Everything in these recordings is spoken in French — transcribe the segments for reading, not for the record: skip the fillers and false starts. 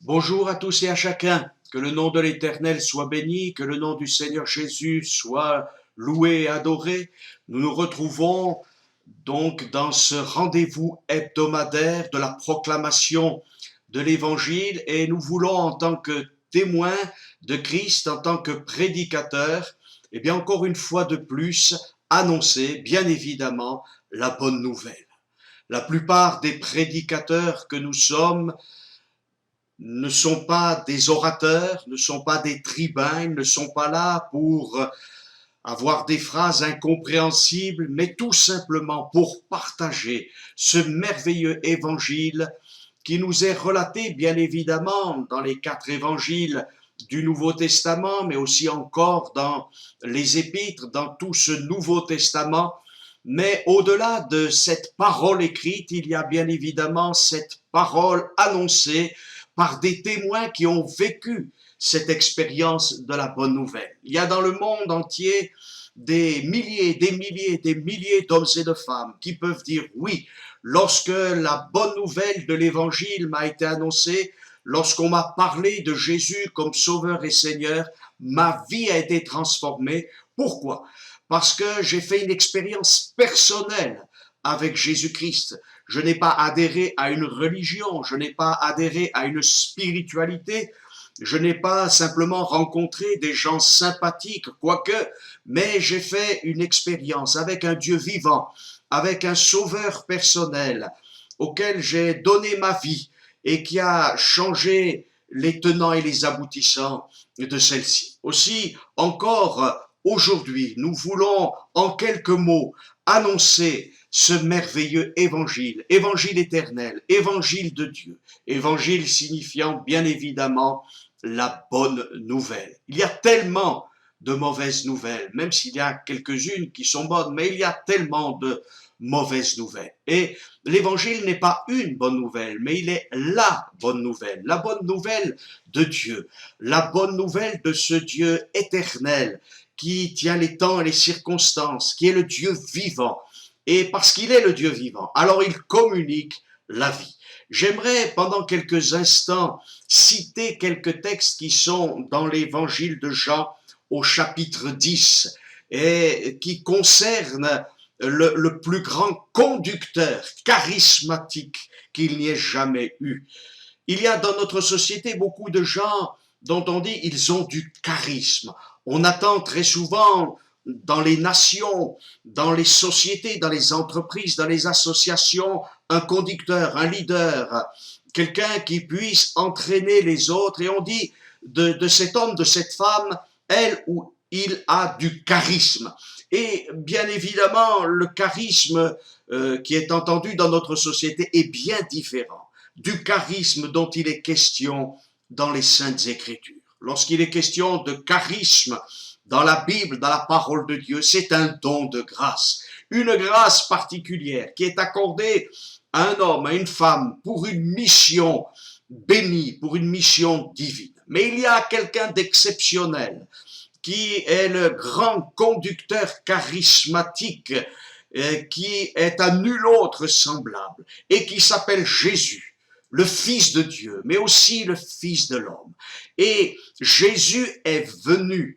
Bonjour à tous et à chacun, que le nom de l'Éternel soit béni, que le nom du Seigneur Jésus soit loué et adoré. Nous nous retrouvons donc dans ce rendez-vous hebdomadaire de la proclamation de l'Évangile et nous voulons en tant que témoins de Christ, en tant que prédicateurs, et bien encore une fois de plus, annoncer bien évidemment la bonne nouvelle. La plupart des prédicateurs que nous sommes ne sont pas des orateurs, ne sont pas des tribuns, ils ne sont pas là pour avoir des phrases incompréhensibles, mais tout simplement pour partager ce merveilleux évangile qui nous est relaté bien évidemment dans les 4 évangiles du Nouveau Testament, mais aussi encore dans les épîtres, dans tout ce Nouveau Testament. Mais au-delà de cette parole écrite, il y a bien évidemment cette parole annoncée par des témoins qui ont vécu cette expérience de la bonne nouvelle. Il y a dans le monde entier des milliers, des milliers, des milliers d'hommes et de femmes qui peuvent dire oui, lorsque la bonne nouvelle de l'évangile m'a été annoncée, lorsqu'on m'a parlé de Jésus comme sauveur et Seigneur, ma vie a été transformée. Pourquoi? Parce que j'ai fait une expérience personnelle avec Jésus-Christ. Je n'ai pas adhéré à une religion, je n'ai pas adhéré à une spiritualité, je n'ai pas simplement rencontré des gens sympathiques, quoique, mais j'ai fait une expérience avec un Dieu vivant, avec un sauveur personnel, auquel j'ai donné ma vie et qui a changé les tenants et les aboutissants de celle-ci. Aussi, encore aujourd'hui, nous voulons en quelques mots annoncer ce merveilleux évangile, évangile éternel, évangile de Dieu, évangile signifiant bien évidemment la bonne nouvelle. Il y a tellement de mauvaises nouvelles, même s'il y a quelques-unes qui sont bonnes, mais il y a tellement de mauvaises nouvelles. Et l'évangile n'est pas une bonne nouvelle, mais il est la bonne nouvelle de Dieu, la bonne nouvelle de ce Dieu éternel qui tient les temps et les circonstances, qui est le Dieu vivant. Et parce qu'il est le Dieu vivant, alors il communique la vie. J'aimerais pendant quelques instants citer quelques textes qui sont dans l'évangile de Jean au chapitre 10 et qui concernent le plus grand conducteur charismatique qu'il n'y ait jamais eu. Il y a dans notre société beaucoup de gens dont on dit ils ont du charisme. On attend très souvent dans les nations, dans les sociétés, dans les entreprises, dans les associations, un conducteur, un leader, quelqu'un qui puisse entraîner les autres. Et on dit de cet homme, de cette femme, elle ou il a du charisme. Et bien évidemment, le charisme qui est entendu dans notre société est bien différent du charisme dont il est question dans les Saintes Écritures. Lorsqu'il est question de charisme dans la Bible, dans la parole de Dieu, c'est un don de grâce, une grâce particulière qui est accordée à un homme, à une femme, pour une mission bénie, pour une mission divine. Mais il y a quelqu'un d'exceptionnel qui est le grand conducteur charismatique qui est à nul autre semblable et qui s'appelle Jésus, le Fils de Dieu, mais aussi le Fils de l'homme. Et Jésus est venu,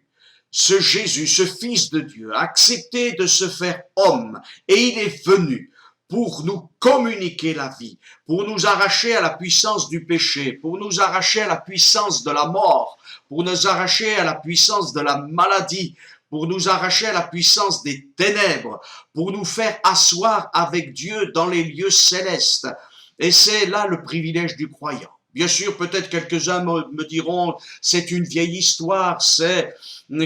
ce Jésus, ce Fils de Dieu, a accepté de se faire homme et il est venu pour nous communiquer la vie, pour nous arracher à la puissance du péché, pour nous arracher à la puissance de la mort, pour nous arracher à la puissance de la maladie, pour nous arracher à la puissance des ténèbres, pour nous faire asseoir avec Dieu dans les lieux célestes. Et c'est là le privilège du croyant. Bien sûr, peut-être quelques-uns me diront, c'est une vieille histoire, c'est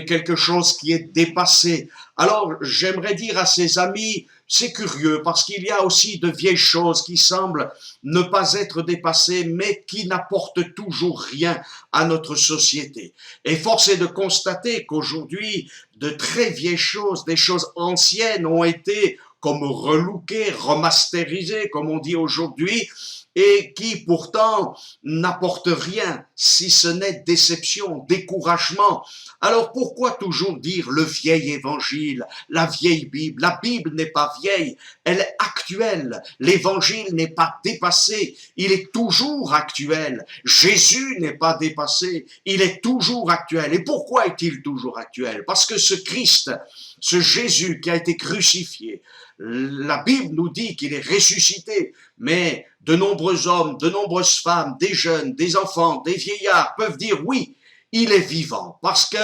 quelque chose qui est dépassé. Alors, j'aimerais dire à ces amis, c'est curieux parce qu'il y a aussi de vieilles choses qui semblent ne pas être dépassées, mais qui n'apportent toujours rien à notre société. Et force est de constater qu'aujourd'hui, de très vieilles choses, des choses anciennes ont été comme relookées, remasterisées, comme on dit aujourd'hui, et qui pourtant n'apporte rien si ce n'est déception, découragement. Alors pourquoi toujours dire le vieil évangile, la vieille Bible? La Bible n'est pas vieille, elle est actuelle. L'évangile n'est pas dépassé, il est toujours actuel. Jésus n'est pas dépassé, il est toujours actuel. Et pourquoi est-il toujours actuel? Parce que ce Christ, ce Jésus qui a été crucifié, la Bible nous dit qu'il est ressuscité, mais de nombreux hommes, de nombreuses femmes, des jeunes, des enfants, des vieillards peuvent dire oui, il est vivant parce que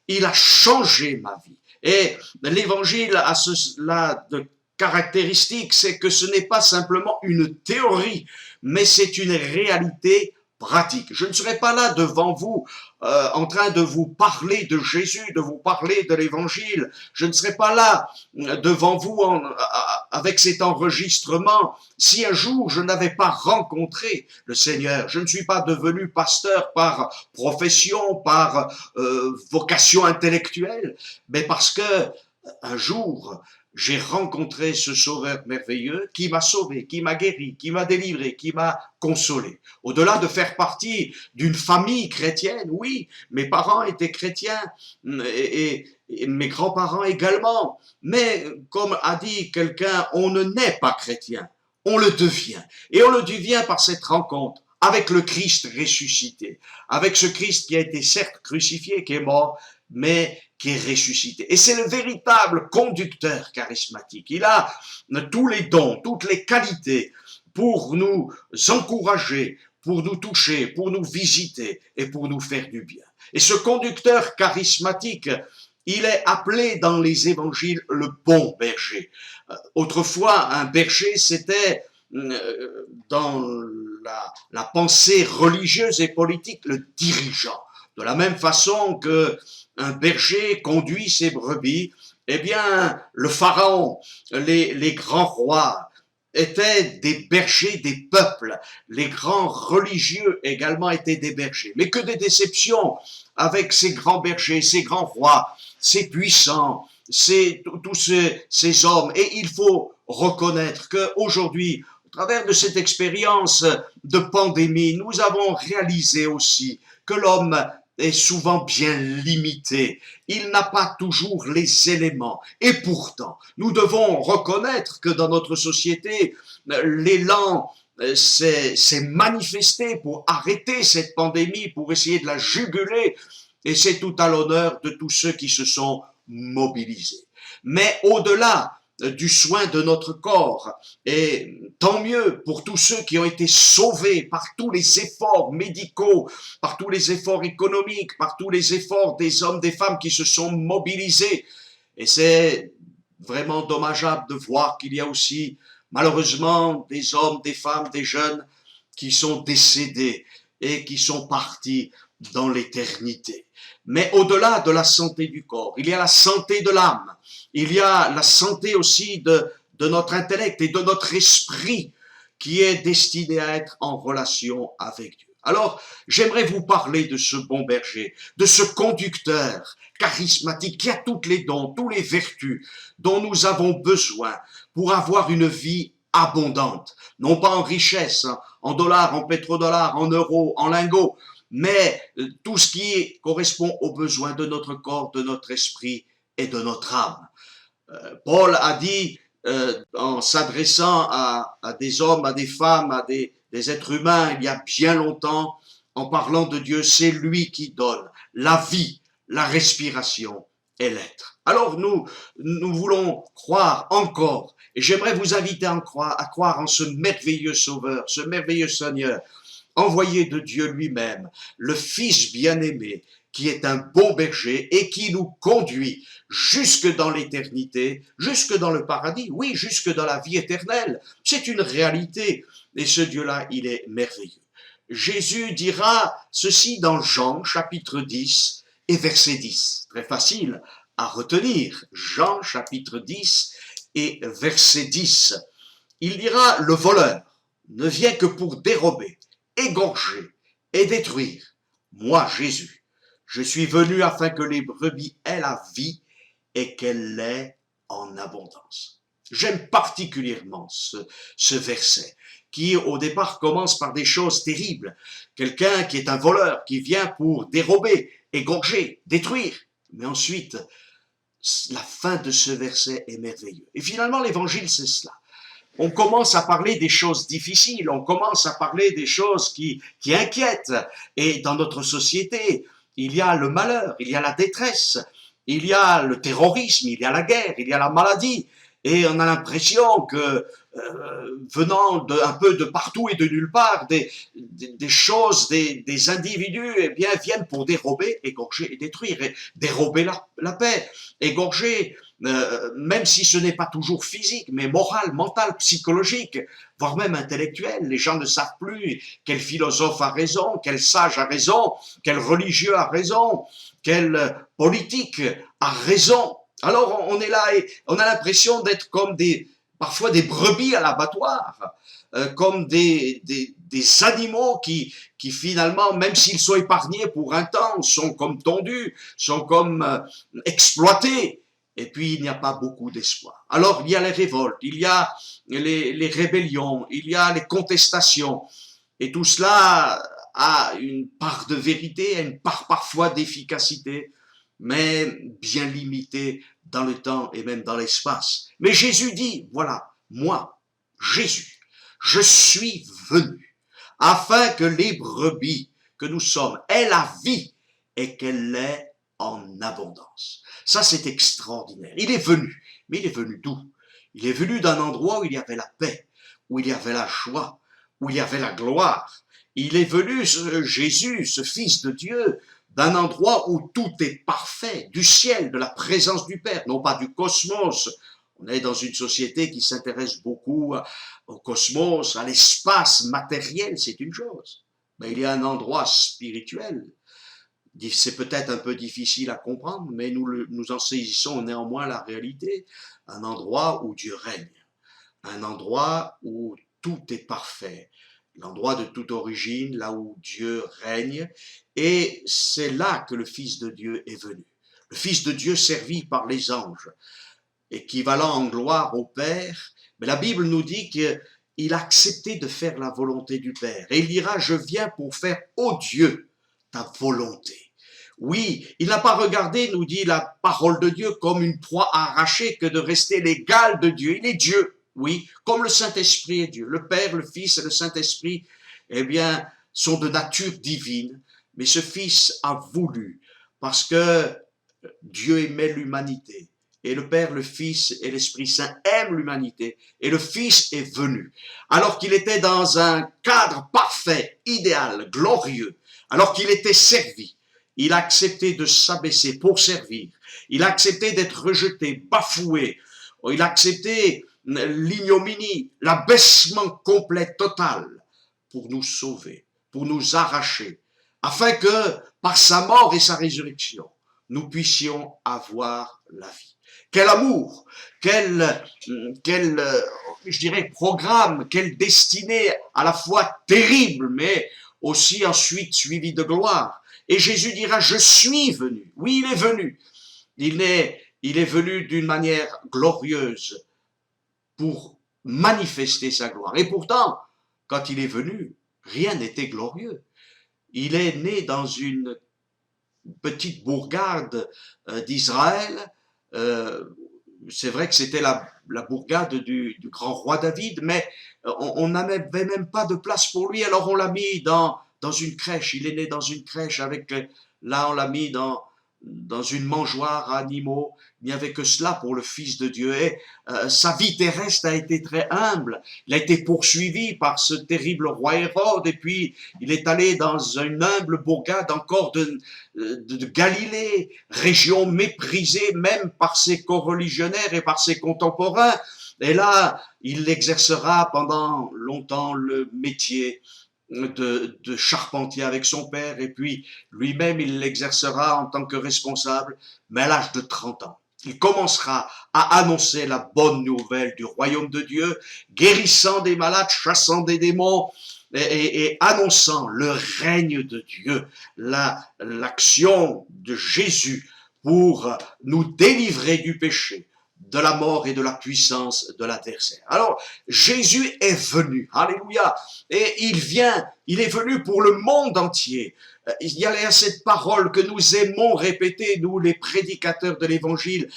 il a changé ma vie. Et l'évangile a cela de caractéristique, c'est que ce n'est pas simplement une théorie, mais c'est une réalité pratique. Je ne serai pas là devant vous en train de vous parler de Jésus, de vous parler de l'évangile. Je ne serai pas là devant vous avec cet enregistrement si un jour je n'avais pas rencontré le Seigneur. Je ne suis pas devenu pasteur par profession, par vocation intellectuelle, mais parce que un jour j'ai rencontré ce sauveur merveilleux qui m'a sauvé, qui m'a guéri, qui m'a délivré, qui m'a consolé. Au-delà de faire partie d'une famille chrétienne, oui, mes parents étaient chrétiens et mes grands-parents également. Mais comme a dit quelqu'un, on ne naît pas chrétien, on le devient. Et on le devient par cette rencontre avec le Christ ressuscité, avec ce Christ qui a été certes crucifié, qui est mort, mais qui est ressuscité. Et c'est le véritable conducteur charismatique. Il a tous les dons, toutes les qualités pour nous encourager, pour nous toucher, pour nous visiter et pour nous faire du bien. Et ce conducteur charismatique, il est appelé dans les évangiles le bon berger. Autrefois, un berger, c'était dans la pensée religieuse et politique le dirigeant. De la même façon que un berger conduit ses brebis, eh bien, le pharaon, les grands rois étaient des bergers des peuples. Les grands religieux également étaient des bergers. Mais que des déceptions avec ces grands bergers, ces grands rois, ces puissants, tous ces hommes. Et il faut reconnaître qu'aujourd'hui, au travers de cette expérience de pandémie, nous avons réalisé aussi que l'homme est souvent bien limité. Il n'a pas toujours les éléments. Et pourtant, nous devons reconnaître que dans notre société, l'élan s'est manifesté pour arrêter cette pandémie, pour essayer de la juguler. Et c'est tout à l'honneur de tous ceux qui se sont mobilisés. Mais au-delà du soin de notre corps, et tant mieux pour tous ceux qui ont été sauvés par tous les efforts médicaux, par tous les efforts économiques, par tous les efforts des hommes, des femmes qui se sont mobilisés. Et c'est vraiment dommageable de voir qu'il y a aussi malheureusement des hommes, des femmes, des jeunes qui sont décédés et qui sont partis dans l'éternité. Mais au-delà de la santé du corps, il y a la santé de l'âme. Il y a la santé aussi de notre intellect et de notre esprit qui est destiné à être en relation avec Dieu. Alors, j'aimerais vous parler de ce bon berger, de ce conducteur charismatique qui a toutes les dons, toutes les vertus dont nous avons besoin pour avoir une vie abondante. Non pas en richesse, en dollars, en pétrodollars, en euros, en lingots, mais tout ce qui correspond aux besoins de notre corps, de notre esprit et de notre âme. Paul a dit, en s'adressant à des hommes, à des femmes, à des êtres humains, il y a bien longtemps, en parlant de Dieu, c'est lui qui donne la vie, la respiration et l'être. Alors nous voulons croire encore, et j'aimerais vous inviter à croire en ce merveilleux Sauveur, ce merveilleux Seigneur, envoyé de Dieu lui-même, le Fils bien-aimé, qui est un bon berger et qui nous conduit jusque dans l'éternité, jusque dans le paradis, oui, jusque dans la vie éternelle. C'est une réalité et ce Dieu-là, il est merveilleux. Jésus dira ceci dans Jean chapitre 10 et verset 10. Très facile à retenir. Jean chapitre 10 et verset 10. Il dira, le voleur ne vient que pour dérober, égorger et détruire. Moi, Jésus, je suis venu afin que les brebis aient la vie et qu'elle l'ait en abondance. J'aime particulièrement ce verset qui au départ commence par des choses terribles. Quelqu'un qui est un voleur, qui vient pour dérober, égorger, détruire. Mais ensuite, la fin de ce verset est merveilleux. Et finalement, l'évangile, c'est cela. On commence à parler des choses difficiles, on commence à parler des choses qui inquiètent. Et dans notre société, il y a le malheur, il y a la détresse, il y a le terrorisme, il y a la guerre, il y a la maladie. Et on a l'impression que, venant un peu de partout et de nulle part, des choses, des individus, eh bien, viennent pour dérober, égorger et détruire, et dérober la paix, égorger, même si ce n'est pas toujours physique, mais moral, mental, psychologique, voire même intellectuel. Les gens ne savent plus quel philosophe a raison, quel sage a raison, quel religieux a raison, quel politique a raison. Alors on est là et on a l'impression d'être comme parfois des brebis à l'abattoir, comme des animaux qui finalement, même s'ils sont épargnés pour un temps, sont comme tondus, sont comme exploités. Et puis il n'y a pas beaucoup d'espoir. Alors il y a les révoltes, il y a les rébellions, il y a les contestations. Et tout cela a une part de vérité, une part parfois d'efficacité, mais bien limitée dans le temps et même dans l'espace. Mais Jésus dit, voilà, moi, Jésus, je suis venu afin que les brebis que nous sommes aient la vie et qu'elle l'ait en abondance. Ça, c'est extraordinaire. Il est venu, mais il est venu d'où? Il est venu d'un endroit où il y avait la paix, où il y avait la joie, où il y avait la gloire. Il est venu, Jésus, ce Fils de Dieu, d'un endroit où tout est parfait, du ciel, de la présence du Père, non pas du cosmos. On est dans une société qui s'intéresse beaucoup au cosmos, à l'espace matériel, c'est une chose. Mais il y a un endroit spirituel. C'est peut-être un peu difficile à comprendre, mais nous en saisissons néanmoins la réalité. Un endroit où Dieu règne, un endroit où tout est parfait, l'endroit de toute origine, là où Dieu règne, et c'est là que le Fils de Dieu est venu. Le Fils de Dieu servi par les anges, équivalent en gloire au Père, mais la Bible nous dit qu'il a accepté de faire la volonté du Père, et il dira, je viens pour faire, ô Dieu, ta volonté. Oui, il n'a pas regardé, nous dit la parole de Dieu, comme une proie arrachée que de rester l'égal de Dieu. Il est Dieu, oui, comme le Saint-Esprit est Dieu. Le Père, le Fils et le Saint-Esprit, eh bien, sont de nature divine. Mais ce Fils a voulu, parce que Dieu aimait l'humanité. Et le Père, le Fils et l'Esprit Saint aiment l'humanité. Et le Fils est venu. Alors qu'il était dans un cadre parfait, idéal, glorieux. Alors qu'il était servi. Il a accepté de s'abaisser pour servir. Il a accepté d'être rejeté, bafoué. Il a accepté l'ignominie, l'abaissement complet, total, pour nous sauver, pour nous arracher, afin que, par sa mort et sa résurrection, nous puissions avoir la vie. Quel amour, quel je dirais, programme, quelle destinée à la fois terrible, mais aussi ensuite suivie de gloire. Et Jésus dira, je suis venu. Oui, il est venu. Il est venu d'une manière glorieuse pour manifester sa gloire. Et pourtant, quand il est venu, rien n'était glorieux. Il est né dans une petite bourgade d'Israël. C'est vrai que c'était la bourgade du grand roi David, mais on n'avait même pas de place pour lui, alors on l'a mis dans une crèche. Il est né dans une crèche là on l'a mis dans une mangeoire à animaux. Il n'y avait que cela pour le Fils de Dieu. Et sa vie terrestre a été très humble. Il a été poursuivi par ce terrible roi Hérode, et puis il est allé dans une humble bourgade encore de Galilée, région méprisée même par ses coreligionnaires et par ses contemporains. Et là, il exercera pendant longtemps le métier de charpentier avec son père, et puis lui-même il l'exercera en tant que responsable, mais à l'âge de 30 ans. Il commencera à annoncer la bonne nouvelle du royaume de Dieu, guérissant des malades, chassant des démons, et annonçant le règne de Dieu, l'action de Jésus pour nous délivrer du péché, de la mort et de la puissance de l'adversaire. Alors, Jésus est venu, alléluia, et il est venu pour le monde entier. Il y a cette parole que nous aimons répéter, nous les prédicateurs de l'évangile,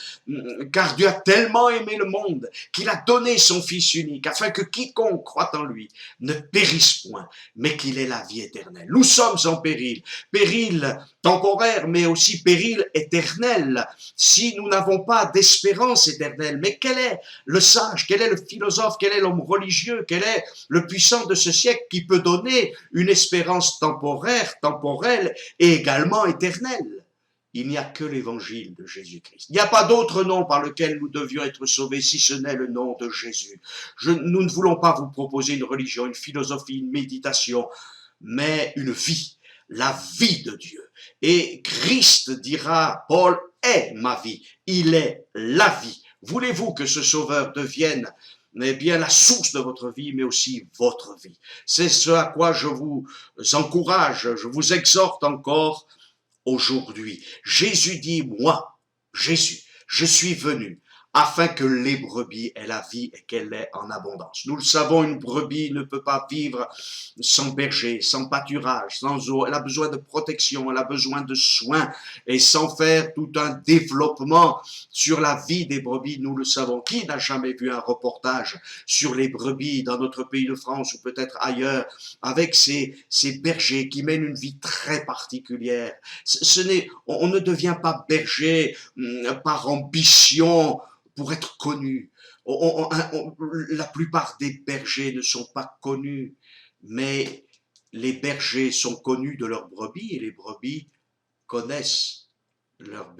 car Dieu a tellement aimé le monde qu'il a donné son Fils unique, afin que quiconque croit en lui ne périsse point, mais qu'il ait la vie éternelle. Nous sommes en péril, péril temporaire, mais aussi péril éternel, si nous n'avons pas d'espérance éternelle. Mais quel est le sage, quel est le philosophe, quel est l'homme religieux, quel est le puissant de ce siècle qui peut donner une espérance temporaire, temporelle et également éternelle? Il n'y a que l'évangile de Jésus-Christ. Il n'y a pas d'autre nom par lequel nous devions être sauvés si ce n'est le nom de Jésus. Nous ne voulons pas vous proposer une religion, une philosophie, une méditation, mais une vie, la vie de Dieu. Et Christ dira, Paul est ma vie, il est la vie. Voulez-vous que ce Sauveur devienne bien la source de votre vie, mais aussi votre vie? C'est ce à quoi je vous encourage, je vous exhorte encore aujourd'hui. Jésus dit, moi, Jésus, je suis venu afin que les brebis aient la vie et qu'elle l'ait en abondance. Nous le savons, une brebis ne peut pas vivre sans berger, sans pâturage, sans eau. Elle a besoin de protection, elle a besoin de soins, et sans faire tout un développement sur la vie des brebis, nous le savons. Qui n'a jamais vu un reportage sur les brebis dans notre pays de France ou peut-être ailleurs, avec ces bergers qui mènent une vie très particulière? On ne devient pas berger par ambition, pour être connu. La plupart des bergers ne sont pas connus, mais les bergers sont connus de leurs brebis et les brebis connaissent leur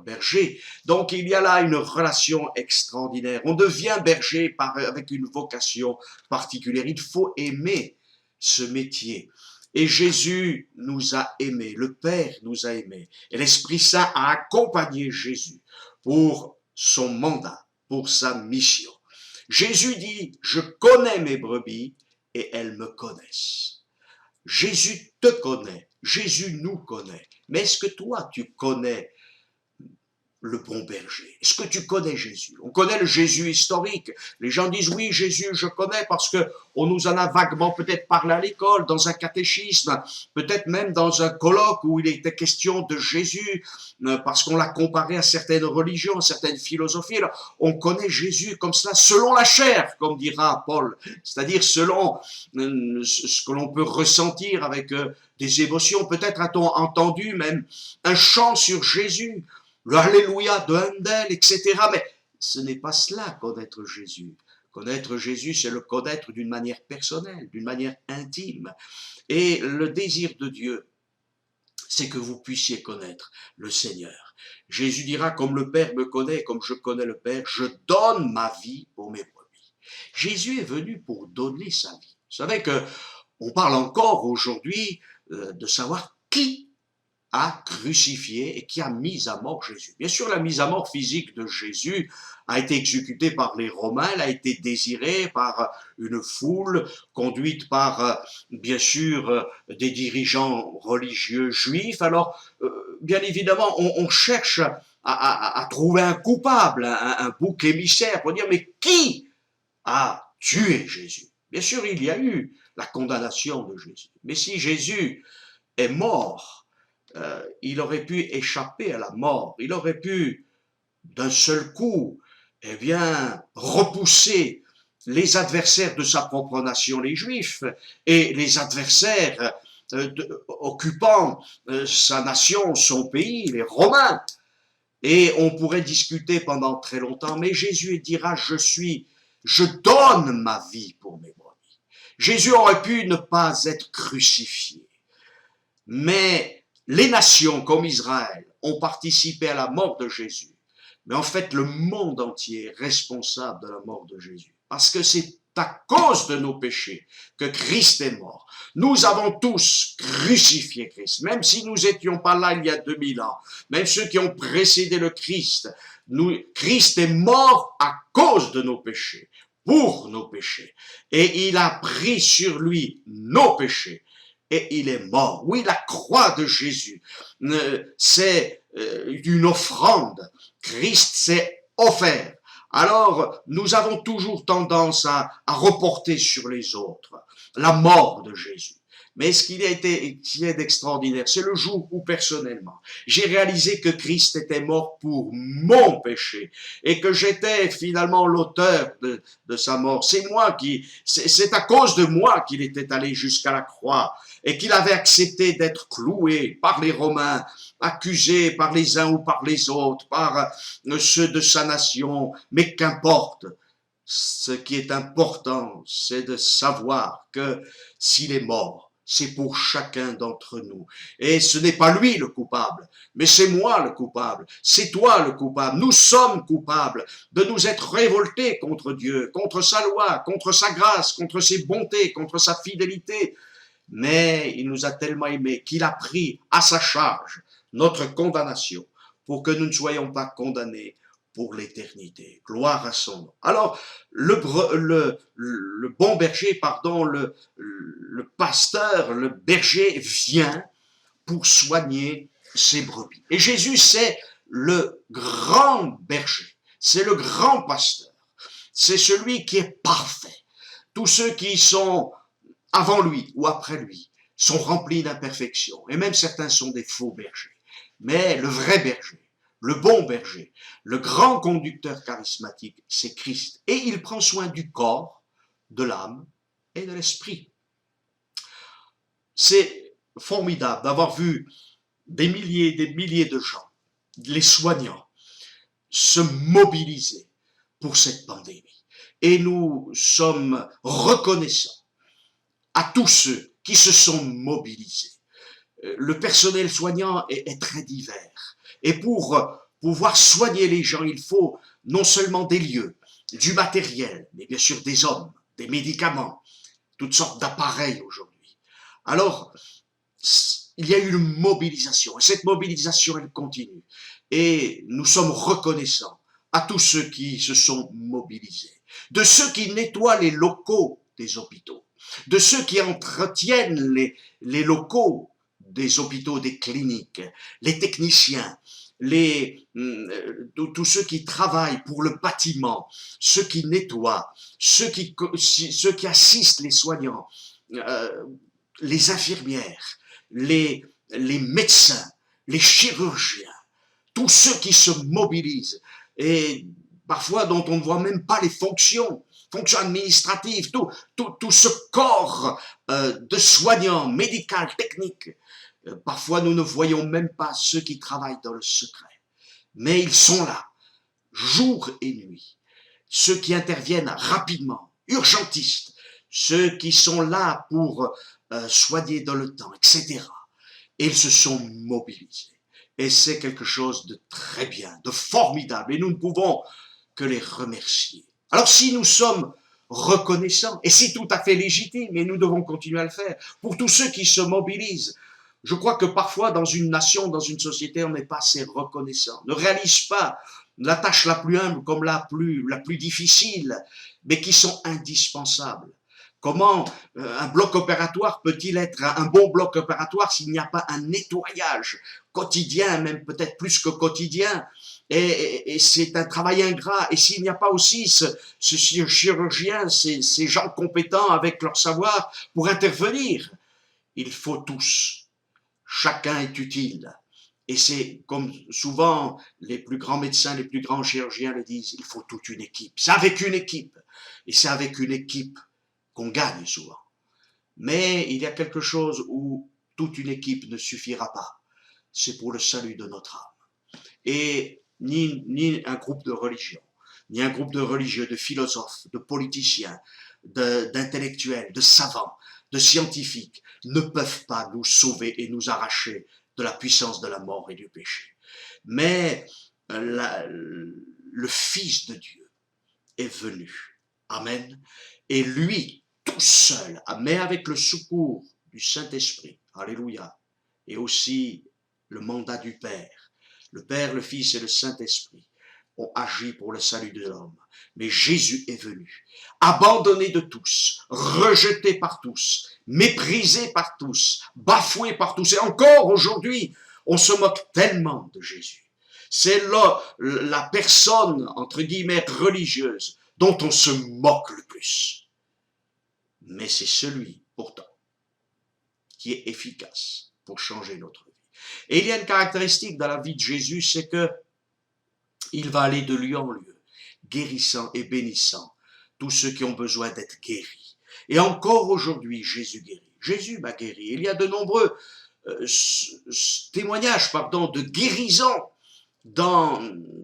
berger. Donc il y a là une relation extraordinaire. On devient berger avec une vocation particulière. Il faut aimer ce métier. Et Jésus nous a aimés, le Père nous a aimés, et l'Esprit Saint a accompagné Jésus pour son mandat, pour sa mission. Jésus dit, je connais mes brebis et elles me connaissent. Jésus te connaît, Jésus nous connaît. Mais est-ce que toi, tu connais le bon berger? Est-ce que tu connais Jésus? On connaît le Jésus historique. Les gens disent, oui, Jésus, je connais parce que on nous en a vaguement peut-être parlé à l'école, dans un catéchisme, peut-être même dans un colloque où il était question de Jésus, parce qu'on l'a comparé à certaines religions, à certaines philosophies. Alors, on connaît Jésus comme cela, selon la chair, comme dira Paul, c'est-à-dire selon ce que l'on peut ressentir avec des émotions. Peut-être a-t-on entendu même un chant sur Jésus, le Alléluia de Handel, etc. Mais ce n'est pas cela, connaître Jésus. Connaître Jésus, c'est le connaître d'une manière personnelle, d'une manière intime. Et le désir de Dieu, c'est que vous puissiez connaître le Seigneur. Jésus dira, comme le Père me connaît, comme je connais le Père, je donne ma vie pour mes brebis. Jésus est venu pour donner sa vie. Vous savez que on parle encore aujourd'hui de savoir qui a crucifié et qui a mis à mort Jésus. Bien sûr, la mise à mort physique de Jésus a été exécutée par les Romains, elle a été désirée par une foule, conduite par, bien sûr, des dirigeants religieux juifs. Alors, bien évidemment, on cherche à trouver un coupable, un bouc émissaire pour dire, mais qui a tué Jésus? Bien sûr, il y a eu la condamnation de Jésus. Mais si Jésus est mort, il aurait pu échapper à la mort, il aurait pu d'un seul coup, eh bien, repousser les adversaires de sa propre nation, les Juifs, et les adversaires occupant sa nation, son pays, les Romains. Et on pourrait discuter pendant très longtemps, mais Jésus dira, je donne ma vie pour mes brebis. Jésus aurait pu ne pas être crucifié, mais les nations comme Israël ont participé à la mort de Jésus. Mais en fait, le monde entier est responsable de la mort de Jésus. Parce que c'est à cause de nos péchés que Christ est mort. Nous avons tous crucifié Christ, même si nous n'étions pas là il y a 2000 ans, même ceux qui ont précédé le Christ. Christ est mort à cause de nos péchés, pour nos péchés. Et il a pris sur lui nos péchés. Et il est mort. Oui, la croix de Jésus, c'est une offrande. Christ s'est offert Alors, nous avons toujours tendance à reporter sur les autres la mort de Jésus. Mais ce qui est extraordinaire, c'est le jour où personnellement, j'ai réalisé que Christ était mort pour mon péché et que j'étais finalement l'auteur de sa mort. C'est à cause de moi qu'il était allé jusqu'à la croix et qu'il avait accepté d'être cloué par les Romains, accusé par les uns ou par les autres, par ceux de sa nation, mais qu'importe. Ce qui est important, c'est de savoir que s'il est mort, c'est pour chacun d'entre nous. Et ce n'est pas lui le coupable, mais c'est moi le coupable, c'est toi le coupable. Nous sommes coupables de nous être révoltés contre Dieu, contre sa loi, contre sa grâce, contre ses bontés, contre sa fidélité. Mais il nous a tellement aimés qu'il a pris à sa charge notre condamnation pour que nous ne soyons pas condamnés pour l'éternité. Gloire à son nom. Alors, le bon berger, pardon, le pasteur, le berger vient pour soigner ses brebis. Et Jésus, c'est le grand berger, c'est le grand pasteur, c'est celui qui est parfait. Tous ceux qui sont avant lui ou après lui sont remplis d'imperfections, et même certains sont des faux bergers. Mais le vrai berger, le bon berger, le grand conducteur charismatique, c'est Christ. Et il prend soin du corps, de l'âme et de l'esprit. C'est formidable d'avoir vu des milliers de gens, les soignants, se mobiliser pour cette pandémie. Et nous sommes reconnaissants à tous ceux qui se sont mobilisés. Le personnel soignant est très divers. Et pour pouvoir soigner les gens, il faut non seulement des lieux, du matériel, mais bien sûr des hommes, des médicaments, toutes sortes d'appareils aujourd'hui. Alors, il y a eu une mobilisation, et cette mobilisation, elle continue. Et nous sommes reconnaissants à tous ceux qui se sont mobilisés, de ceux qui nettoient les locaux des hôpitaux, de ceux qui entretiennent les locaux des hôpitaux, des cliniques, les techniciens, tous ceux qui travaillent pour le bâtiment, ceux qui nettoient, ceux qui assistent les soignants, les infirmières, les médecins, les chirurgiens, tous ceux qui se mobilisent et parfois dont on ne voit même pas les fonctions administratives, tout ce corps de soignants, médical, technique. Parfois, nous ne voyons même pas ceux qui travaillent dans le secret. Mais ils sont là, jour et nuit. Ceux qui interviennent rapidement, urgentistes, ceux qui sont là pour soigner dans le temps, etc. Et ils se sont mobilisés. Et c'est quelque chose de très bien, de formidable. Et nous ne pouvons que les remercier. Alors si nous sommes reconnaissants, et c'est tout à fait légitime, et nous devons continuer à le faire, pour tous ceux qui se mobilisent, je crois que parfois dans une nation, dans une société, on n'est pas assez reconnaissant, ne réalise pas la tâche la plus humble comme la plus difficile, mais qui sont indispensables. Comment un bloc opératoire peut-il être un bon bloc opératoire s'il n'y a pas un nettoyage quotidien, même peut-être plus que quotidien, et c'est un travail ingrat. Et s'il n'y a pas aussi ce chirurgien, ces gens compétents avec leur savoir pour intervenir, il faut tous. Chacun est utile. Et c'est comme souvent les plus grands médecins, les plus grands chirurgiens le disent, il faut toute une équipe. C'est avec une équipe. Et c'est avec une équipe qu'on gagne souvent. Mais il y a quelque chose où toute une équipe ne suffira pas. C'est pour le salut de notre âme. Et ni un groupe de religion, ni un groupe de religieux, de philosophes, de politiciens, d'intellectuels, de savants, de scientifiques ne peuvent pas nous sauver et nous arracher de la puissance de la mort et du péché. Mais le Fils de Dieu est venu. Amen. Et lui, tout seul, mais avec le secours du Saint-Esprit, alléluia, et aussi le mandat du Père, le Père, le Fils et le Saint-Esprit ont agi pour le salut de l'homme. Mais Jésus est venu, abandonné de tous, rejeté par tous, méprisé par tous, bafoué par tous. Et encore aujourd'hui, on se moque tellement de Jésus. C'est la personne, entre guillemets, religieuse, dont on se moque le plus. Mais c'est celui, pourtant, qui est efficace pour changer notre vie. Et il y a une caractéristique dans la vie de Jésus, c'est que il va aller de lieu en lieu, guérissant et bénissant tous ceux qui ont besoin d'être guéris. Et encore aujourd'hui, Jésus guérit. Jésus m'a guéri. Il y a de nombreux témoignages de guérison dans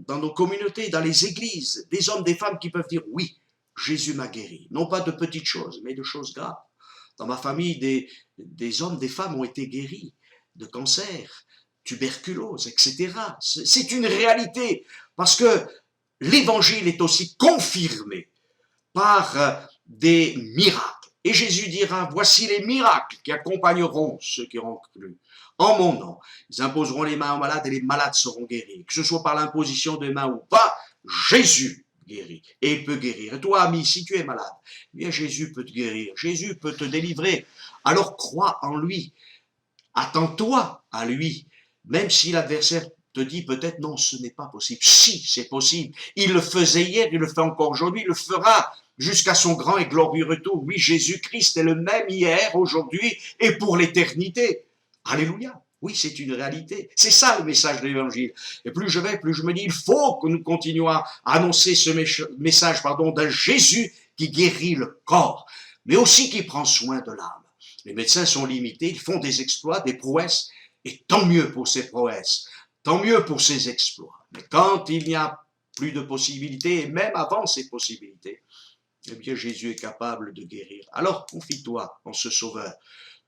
nos communautés, dans les églises, des hommes, des femmes qui peuvent dire oui, Jésus m'a guéri. Non pas de petites choses, mais de choses graves. Dans ma famille, des hommes, des femmes ont été guéris de cancer, tuberculose, etc. C'est une réalité parce que l'évangile est aussi confirmé par des miracles. Et Jésus dira, voici les miracles qui accompagneront ceux qui auront cru. En mon nom, ils imposeront les mains aux malades et les malades seront guéris. Que ce soit par l'imposition des mains ou pas, Jésus guérit. Et il peut guérir. Et toi, ami, si tu es malade, eh bien Jésus peut te guérir. Jésus peut te délivrer. Alors crois en lui. Attends-toi à lui. Même si l'adversaire te dit peut-être non, ce n'est pas possible. Si, c'est possible. Il le faisait hier, il le fait encore aujourd'hui, il le fera jusqu'à son grand et glorieux retour. Oui, Jésus-Christ est le même hier, aujourd'hui et pour l'éternité. Alléluia. Oui, c'est une réalité. C'est ça le message de l'évangile. Et plus je vais, plus je me dis, il faut que nous continuions à annoncer ce message d'un Jésus qui guérit le corps, mais aussi qui prend soin de l'âme. Les médecins sont limités, ils font des exploits, des prouesses, et tant mieux pour ces prouesses, tant mieux pour ces exploits. Mais quand il n'y a plus de possibilités, et même avant ces possibilités, eh bien Jésus est capable de guérir. Alors confie-toi en ce Sauveur.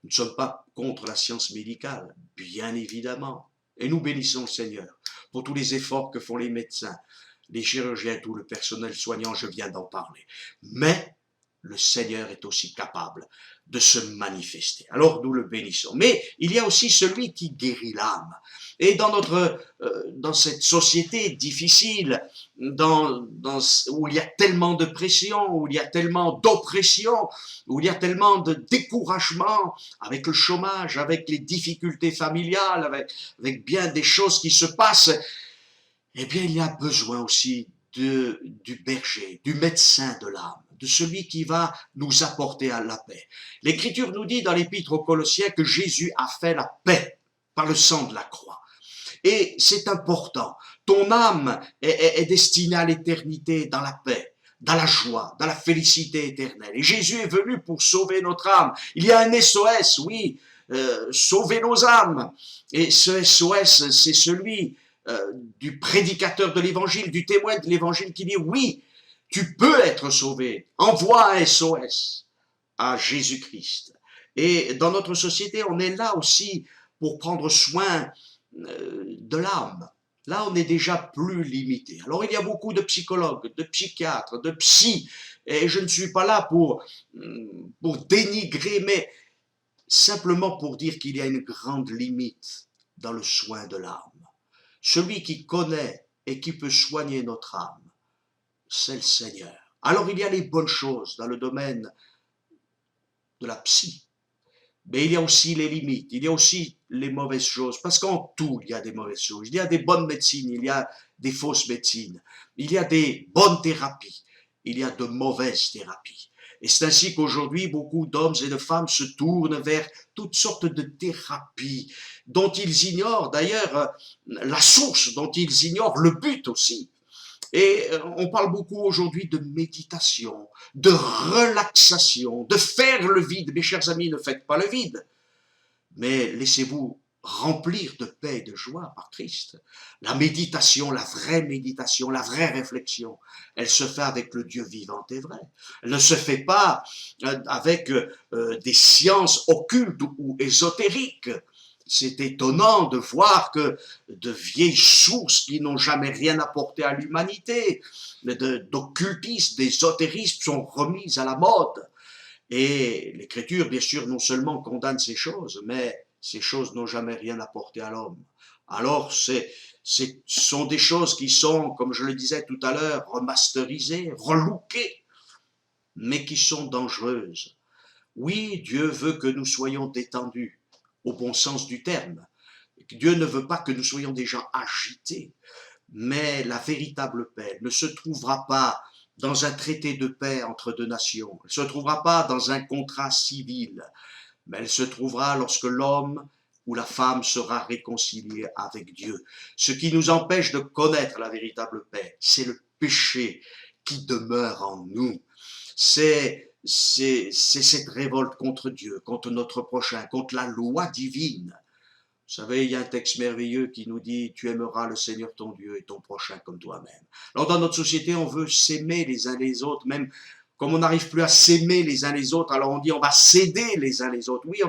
Nous ne sommes pas contre la science médicale, bien évidemment. Et nous bénissons le Seigneur pour tous les efforts que font les médecins, les chirurgiens, tout le personnel soignant, je viens d'en parler. Mais le Seigneur est aussi capable de se manifester. Alors nous le bénissons. Mais il y a aussi celui qui guérit l'âme. Et dans cette société difficile, où il y a tellement de pression, où il y a tellement d'oppression, où il y a tellement de découragement, avec le chômage, avec les difficultés familiales, avec bien des choses qui se passent, eh bien il y a besoin aussi du berger, du médecin de l'âme, de celui qui va nous apporter à la paix. L'Écriture nous dit dans l'Épître aux Colossiens que Jésus a fait la paix par le sang de la croix. Et c'est important. Ton âme est destinée à l'éternité dans la paix, dans la joie, dans la félicité éternelle. Et Jésus est venu pour sauver notre âme. Il y a un SOS, oui, sauver nos âmes. Et ce SOS, c'est celui du prédicateur de l'évangile, du témoin de l'évangile qui dit oui, tu peux être sauvé. Envoie un SOS à Jésus-Christ. Et dans notre société, on est là aussi pour prendre soin de l'âme. Là, on est déjà plus limité. Alors, il y a beaucoup de psychologues, de psychiatres, de psys, et je ne suis pas là pour dénigrer, mais simplement pour dire qu'il y a une grande limite dans le soin de l'âme. Celui qui connaît et qui peut soigner notre âme, c'est le Seigneur. Alors, il y a les bonnes choses dans le domaine de la psy, mais il y a aussi les limites, il y a aussi les mauvaises choses, parce qu'en tout, il y a des mauvaises choses. Il y a des bonnes médecines, il y a des fausses médecines, il y a des bonnes thérapies, il y a de mauvaises thérapies. Et c'est ainsi qu'aujourd'hui, beaucoup d'hommes et de femmes se tournent vers toutes sortes de thérapies dont ils ignorent d'ailleurs la source, dont ils ignorent le but aussi. Et on parle beaucoup aujourd'hui de méditation, de relaxation, de faire le vide. Mes chers amis, ne faites pas le vide, mais laissez-vous remplir de paix et de joie par Christ. La méditation, la vraie réflexion, elle se fait avec le Dieu vivant et vrai. Elle ne se fait pas avec des sciences occultes ou ésotériques. C'est étonnant de voir que de vieilles sources qui n'ont jamais rien apporté à l'humanité, d'occultisme, d'ésotérisme sont remises à la mode. Et l'Écriture, bien sûr, non seulement condamne ces choses, mais ces choses n'ont jamais rien apporté à l'homme. Alors, ce sont des choses qui sont, comme je le disais tout à l'heure, remasterisées, relookées, mais qui sont dangereuses. Oui, Dieu veut que nous soyons détendus, au bon sens du terme. Dieu ne veut pas que nous soyons des gens agités, Mais la véritable paix ne se trouvera pas dans un traité de paix entre deux nations, elle ne se trouvera pas dans un contrat civil, mais elle se trouvera lorsque l'homme ou la femme sera réconcilié avec Dieu. Ce qui nous empêche de connaître la véritable paix, c'est le péché qui demeure en nous. C'est cette révolte contre Dieu, contre notre prochain, contre la loi divine. Vous savez, il y a un texte merveilleux qui nous dit « Tu aimeras le Seigneur ton Dieu et ton prochain comme toi-même ». Alors dans notre société, on veut s'aimer les uns les autres, même comme on n'arrive plus à s'aimer les uns les autres, alors on dit on va s'aider les uns les autres. Oui,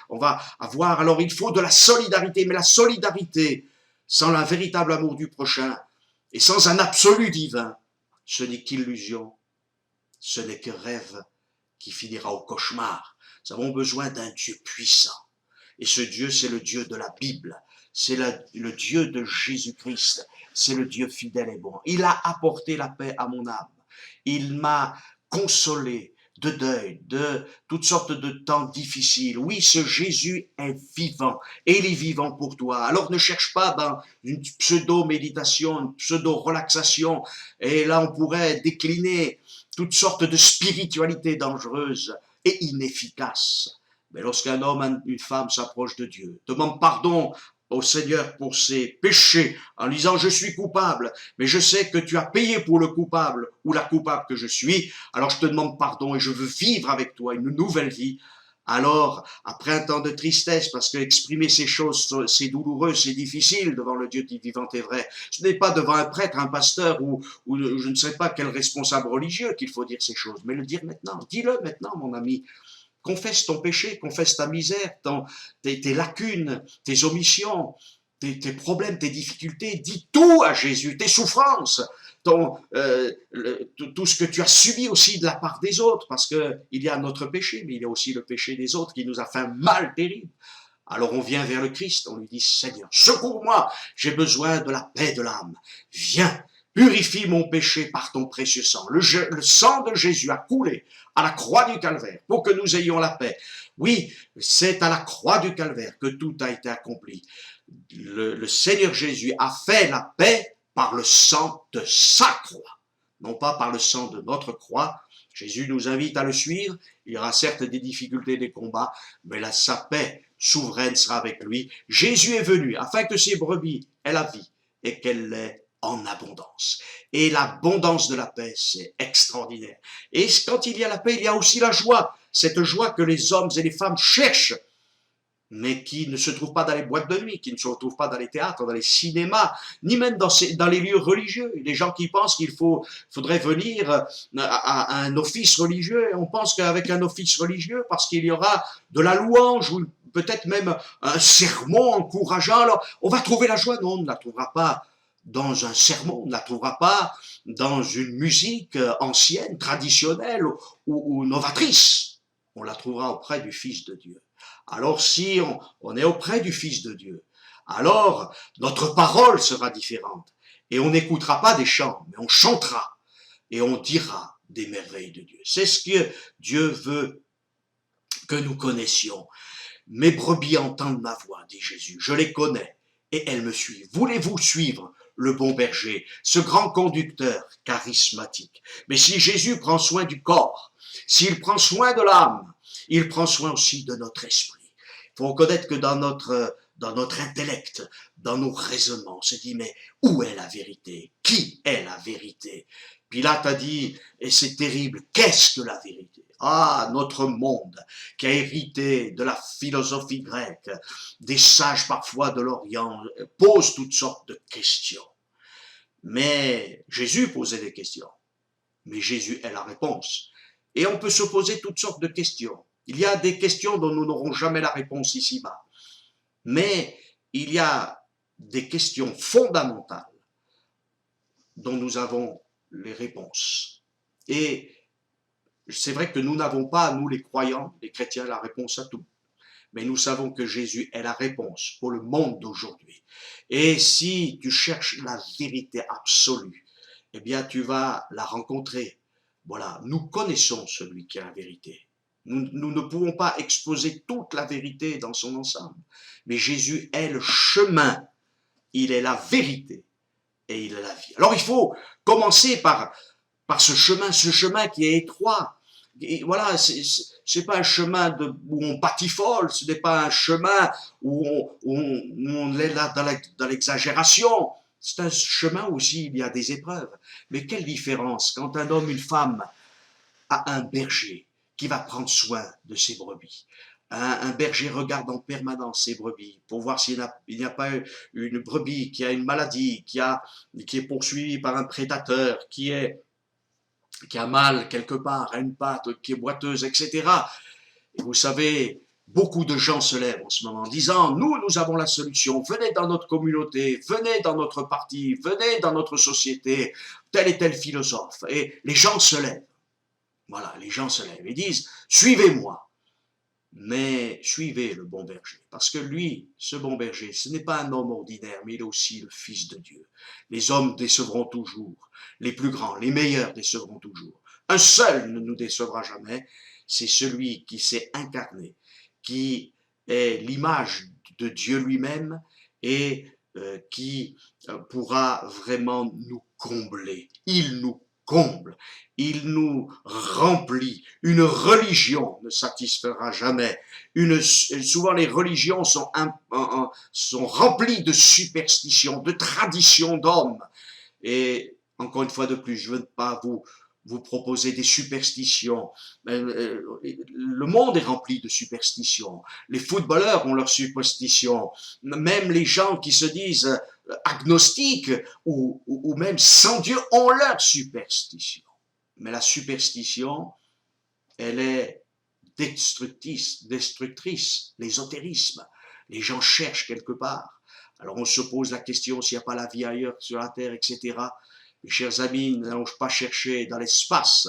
on va avoir, alors il faut de la solidarité, mais la solidarité sans le véritable amour du prochain et sans un absolu divin, ce n'est qu'illusion, ce n'est que rêve qui finira au cauchemar. Nous avons besoin d'un Dieu puissant. Et ce Dieu, c'est le Dieu de la Bible, c'est le Dieu de Jésus-Christ, c'est le Dieu fidèle et bon. Il a apporté la paix à mon âme, il m'a consolé de deuil, de toutes sortes de temps difficiles. Oui, ce Jésus est vivant, et il est vivant pour toi. Alors ne cherche pas dans une pseudo-méditation, une pseudo-relaxation, et là on pourrait décliner toutes sortes de spiritualités dangereuses et inefficaces. Mais lorsqu'un homme, une femme s'approche de Dieu, demande pardon au Seigneur pour ses péchés, en disant je suis coupable, mais je sais que tu as payé pour le coupable ou la coupable que je suis, alors je te demande pardon et je veux vivre avec toi une nouvelle vie. Alors, après un temps de tristesse, parce que exprimer ces choses, c'est douloureux, c'est difficile devant le Dieu qui vivant et vrai. Ce n'est pas devant un prêtre, un pasteur ou je ne sais pas quel responsable religieux qu'il faut dire ces choses, mais le dire maintenant. Dis-le maintenant, mon ami. Confesse ton péché, confesse ta misère, tes lacunes, tes omissions, tes problèmes, tes difficultés. Dis tout à Jésus, tes souffrances, tout ce que tu as subi aussi de la part des autres, parce qu'il y a notre péché, mais il y a aussi le péché des autres qui nous a fait un mal terrible. Alors on vient vers le Christ, on lui dit « Seigneur, secours-moi, j'ai besoin de la paix de l'âme. Viens, purifie mon péché par ton précieux sang. Le sang de Jésus a coulé à la croix du Calvaire pour que nous ayons la paix. Oui, c'est à la croix du Calvaire que tout a été accompli. Le Seigneur Jésus a fait la paix par le sang de sa croix, non pas par le sang de notre croix. Jésus nous invite à le suivre. Il y aura certes des difficultés, des combats, mais là, sa paix souveraine sera avec lui. Jésus est venu afin que ses brebis aient la vie et qu'elle l'ait en abondance. Et l'abondance de la paix, c'est extraordinaire. Et quand il y a la paix, il y a aussi la joie. Cette joie que les hommes et les femmes cherchent, mais qui ne se trouve pas dans les boîtes de nuit, qui ne se retrouve pas dans les théâtres, dans les cinémas, ni même dans les lieux religieux. Les gens qui pensent qu'il faudrait venir à un office religieux, et on pense qu'avec un office religieux, parce qu'il y aura de la louange, ou peut-être même un sermon encourageant, alors on va trouver la joie. Non, on ne la trouvera pas dans un sermon, on ne la trouvera pas dans une musique ancienne, traditionnelle ou novatrice. On la trouvera auprès du Fils de Dieu. Alors si on est auprès du Fils de Dieu, alors notre parole sera différente. Et on n'écoutera pas des chants, mais on chantera et on dira des merveilles de Dieu. C'est ce que Dieu veut que nous connaissions. Mes brebis entendent ma voix, dit Jésus, je les connais et elles me suivent. Voulez-vous suivre le bon berger, ce grand conducteur charismatique? Mais si Jésus prend soin du corps, s'il prend soin de l'âme, il prend soin aussi de notre esprit. Il faut reconnaître que dans notre intellect, dans nos raisonnements, on se dit, mais où est la vérité? Qui est la vérité? Pilate a dit, et c'est terrible, qu'est-ce que la vérité? Ah, notre monde, qui a hérité de la philosophie grecque, des sages parfois de l'Orient, pose toutes sortes de questions. Mais Jésus posait des questions. Mais Jésus est la réponse. Et on peut se poser toutes sortes de questions. Il y a des questions dont nous n'aurons jamais la réponse ici-bas. Mais il y a des questions fondamentales dont nous avons les réponses. Et c'est vrai que nous n'avons pas, nous les croyants, les chrétiens, la réponse à tout. Mais nous savons que Jésus est la réponse pour le monde d'aujourd'hui. Et si tu cherches la vérité absolue, eh bien tu vas la rencontrer. Voilà, nous connaissons celui qui est la vérité. Nous ne pouvons pas exposer toute la vérité dans son ensemble. Mais Jésus est le chemin, il est la vérité et il est la vie. Alors il faut commencer par ce chemin qui est étroit. Et voilà, c'est pas un chemin où on patifole, ce n'est pas un chemin où on est là dans l'exagération. C'est un chemin où aussi il y a des épreuves. Mais quelle différence quand un homme, une femme a un berger qui va prendre soin de ses brebis. Un berger regarde en permanence ses brebis pour voir s'il n'y a pas une brebis qui a une maladie, qui est poursuivie par un prédateur, qui a mal quelque part, a une patte qui est boiteuse, etc. Et vous savez, beaucoup de gens se lèvent en ce moment en disant, nous avons la solution, venez dans notre communauté, venez dans notre parti, venez dans notre société, tel et tel philosophe. Et les gens se lèvent. Voilà, les gens se lèvent et disent, suivez-moi. Mais suivez le bon berger, parce que lui, ce bon berger, ce n'est pas un homme ordinaire, mais il est aussi le Fils de Dieu. Les hommes décevront toujours, les plus grands, les meilleurs décevront toujours. Un seul ne nous décevra jamais, c'est celui qui s'est incarné, qui est l'image de Dieu lui-même et qui pourra vraiment nous combler. Il nous comble, il nous remplit. Une religion ne satisfera jamais. Souvent les religions sont remplies de superstitions, de traditions d'hommes. Et encore une fois de plus, je ne veux pas vous proposer des superstitions. Le monde est rempli de superstitions. Les footballeurs ont leurs superstitions. Même les gens qui se disent agnostiques ou même sans Dieu ont leurs superstitions. Mais la superstition, elle est destructrice, l'ésotérisme. Les gens cherchent quelque part. Alors on se pose la question s'il n'y a pas la vie ailleurs sur la terre, etc. Mes chers amis, n'allons pas chercher dans l'espace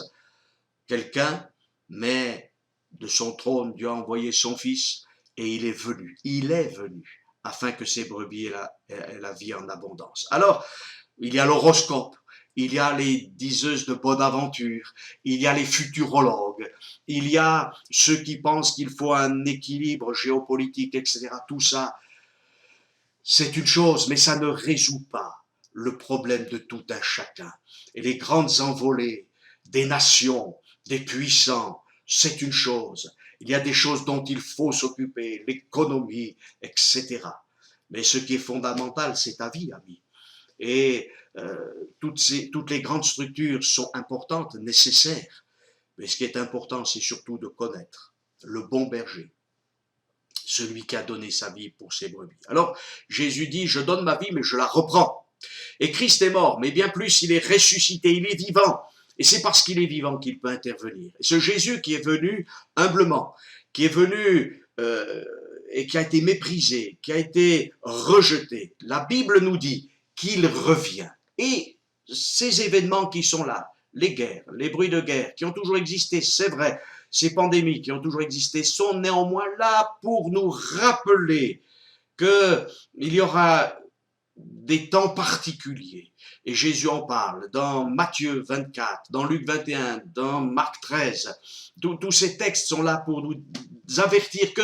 quelqu'un, mais de son trône, Dieu a envoyé son Fils et il est venu afin que ses brebis aient la vie en abondance. Alors, il y a l'horoscope, il y a les diseuses de bonne aventure, il y a les futurologues, il y a ceux qui pensent qu'il faut un équilibre géopolitique, etc. Tout ça, c'est une chose, mais ça ne résout pas le problème de tout un chacun. Et les grandes envolées des nations, des puissants, c'est une chose. Il y a des choses dont il faut s'occuper, l'économie, etc. Mais ce qui est fondamental, c'est ta vie, ami. Et toutes les grandes structures sont importantes, nécessaires. Mais ce qui est important, c'est surtout de connaître le bon berger, celui qui a donné sa vie pour ses brebis. Alors, Jésus dit, je donne ma vie, mais je la reprends. Et Christ est mort, mais bien plus, il est ressuscité, il est vivant. Et c'est parce qu'il est vivant qu'il peut intervenir. Et ce Jésus qui est venu humblement, qui est venu et qui a été méprisé, qui a été rejeté, la Bible nous dit qu'il revient. Et ces événements qui sont là, les guerres, les bruits de guerre, qui ont toujours existé, c'est vrai, ces pandémies qui ont toujours existé, sont néanmoins là pour nous rappeler qu'il y aura des temps particuliers. Et Jésus en parle dans Matthieu 24, dans Luc 21, dans Marc 13. Tous ces textes sont là pour nous avertir que